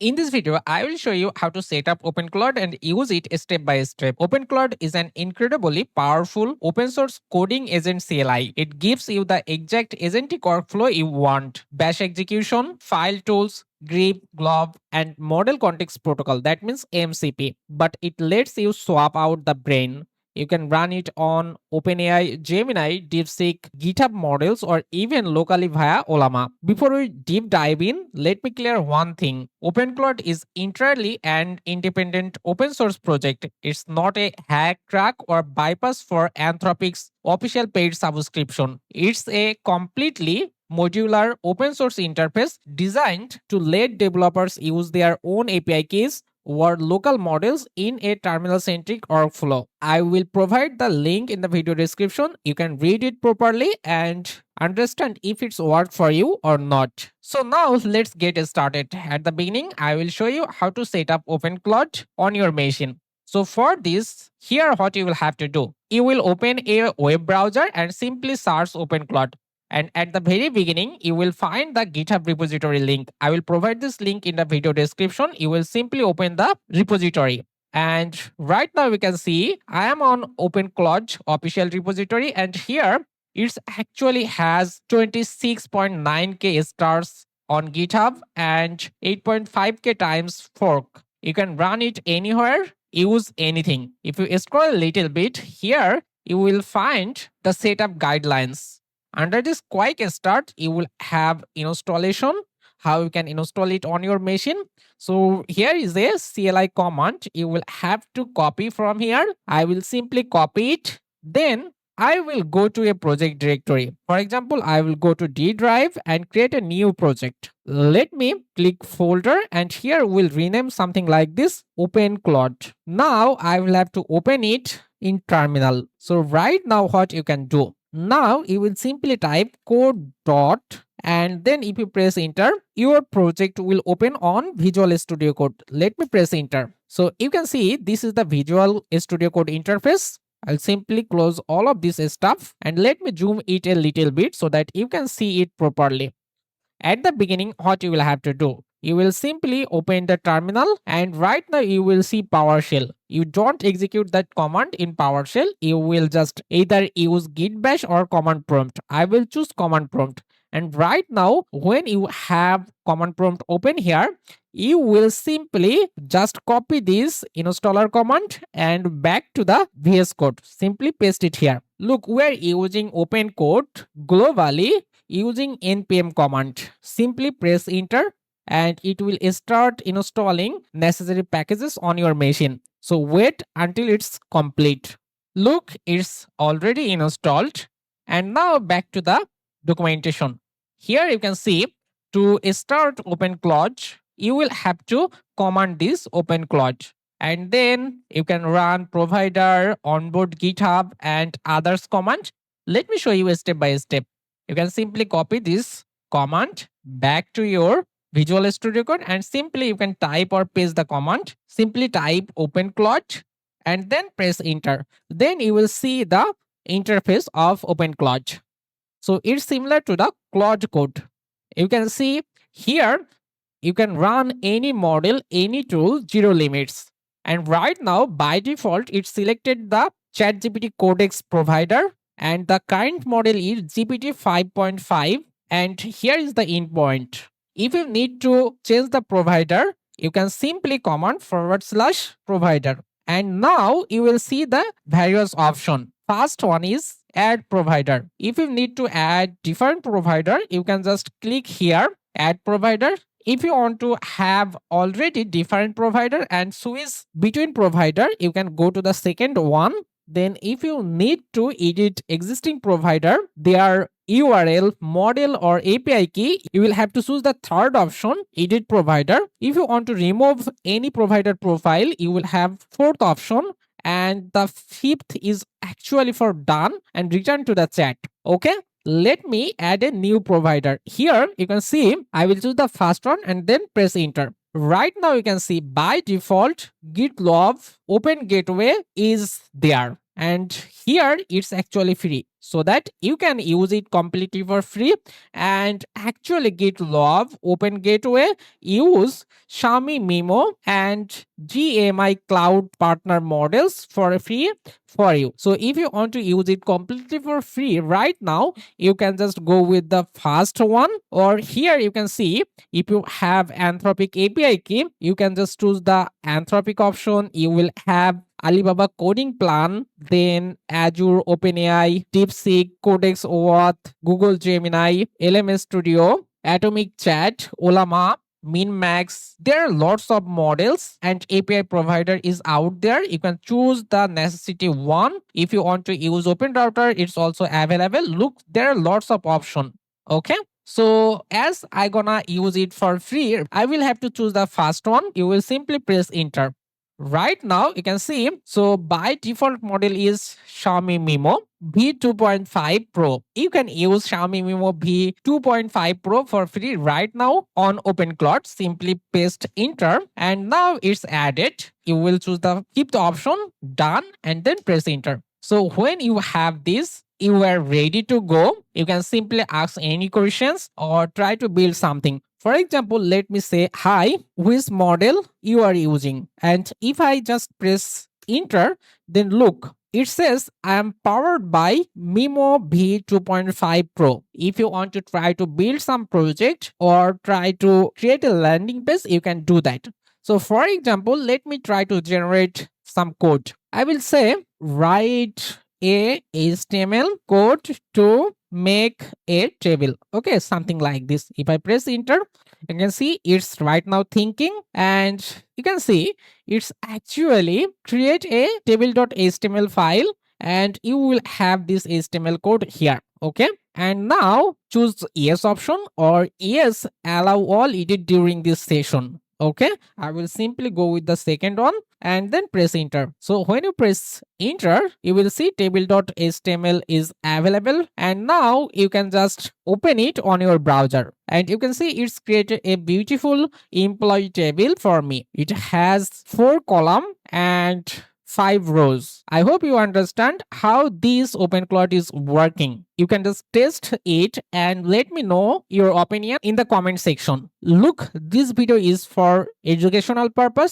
In this video, I will show you how to set up OpenClaude and use it step by step. OpenClaude is an incredibly powerful open source coding agent CLI. It gives you the exact agentic workflow you want. Bash execution, file tools, grep, glob, and model context protocol. That means MCP. But it lets you swap out the brain. You can run it on OpenAI, Gemini, DeepSeek, GitHub models, or even locally via Ollama. Before we deep dive in, let me clear one thing. OpenClaude is entirely an independent open source project. It's not a hack, crack, or bypass for Anthropic's official paid subscription. It's a completely modular open source interface designed to let developers use their own API keys or local models in a terminal-centric workflow. I will provide the link in the video description. You can read it properly and understand if it's worked for you or not. So now let's get started. At the beginning, I will show you how to set up OpenClaude on your machine. So for this, here what you will have to do. You will open a web browser and simply search OpenClaude. And at the very beginning, you will find the GitHub repository link. I will provide this link in the video description. You will simply open the repository. And right now we can see I am on OpenClaude official repository. And here it actually has 26.9k stars on GitHub and 8.5k times fork. You can run it anywhere, use anything. If you scroll a little bit here, you will find the setup guidelines. Under this quick start, you will have installation, how you can install it on your machine. So here is a CLI command. You will have to copy from here. I will simply copy it. Then I will go to a project directory. For example, I will go to D drive and create a new project. Let me click folder and here we'll rename something like this OpenClaude. Now I will have to open it in terminal. So right now what you can do. Now you will simply type code dot and then if you press enter, your project will open on Visual Studio Code. Let me press enter. So you can see this is the Visual Studio Code interface. I'll simply close all of this stuff and let me zoom it a little bit so that you can see it properly. At the beginning, what you will have to do. You will simply open the terminal and right now you will see PowerShell. You don't execute that command in PowerShell. You will just either use git bash or command prompt. I will choose command prompt. And right now, when you have command prompt open here, you will simply just copy this installer command and back to the VS Code. Simply paste it here. Look, we're using OpenCode globally using npm command. Simply press enter and it will start installing necessary packages on your machine. So wait until it's complete. Look, it's already installed. And now back to the documentation. Here you can see to start OpenClaude, you will have to command this OpenClaude. And then you can run provider, onboard GitHub and others command. Let me show you step by step. You can simply copy this command back to your Visual Studio Code and simply you can type or paste the command. Simply type OpenClaude and then press enter. Then you will see the interface of OpenClaude. So it's similar to the Claude code. You can see here you can run any model, any tool, zero limits. And right now by default it selected the ChatGPT Codex provider and the current model is GPT 5.5 and here is the endpoint. If you need to change the provider, you can simply command /provider. And now you will see the various options. First one is add provider. If you need to add different provider, you can just click here, add provider. If you want to have already different provider and switch between provider, you can go to the second one. Then if you need to edit existing provider, their URL, model or API key, you will have to choose the third option, edit provider. If you want to remove any provider profile, you will have fourth option. And the fifth is actually for done and return to the chat. Okay. Let me add a new provider. Here you can see I will choose the first one and then press enter. Right now you can see by default GitLab Open Gateway is there. And here it's actually free. so that you can use it completely for free and actually get love Open Gateway, use Xiaomi Mimo and GMI Cloud partner models for free for you. So if you want to use it completely for free right now, you can just go with the first one, or here you can see if you have Anthropic API key, you can just choose the Anthropic option. You will have Alibaba coding plan, then Azure, OpenAI, DeepSeek, Codex OAuth, Google Gemini, LMS Studio, Atomic Chat, Ollama, MinMax. There are lots of models and API provider is out there. You can choose the necessity one. If you want to use Open Router, it's also available. Look, there are lots of options. Okay. So as I gonna use it for free, I will have to choose the first one. You will simply press enter. Right now you can see, so by default model is Xiaomi Mimo V2.5 Pro. You can use Xiaomi Mimo V2.5 Pro for free right now on OpenClaude. Simply paste enter and now it's added. You will choose the fifth option, done, and then press enter. So when you have this, you are ready to go. You can simply ask any questions or try to build something. For example, let me say, hi, which model you are using? And if I just press enter, then look, it says I am powered by Mimo V2.5 Pro. If you want to try to build some project or try to create a landing page, you can do that. So for example, let me try to generate some code. I will say, write a HTML code to make a table. Okay, something like this. If I press enter, you can see it's right now thinking, and you can see it's actually create a table.html file, and you will have this HTML code here. Okay, and now choose yes option or yes, allow all edit during this session. Okay, I will simply go with the second one and then press enter. So when you press enter, you will see table.html is available, and now you can just open it on your browser, and you can see it's created a beautiful employee table for me. It has 4 columns and 5 rows. I hope you understand how this OpenClaude is working. You can just test it and let me know your opinion in the comment section. Look, this video is for educational purpose.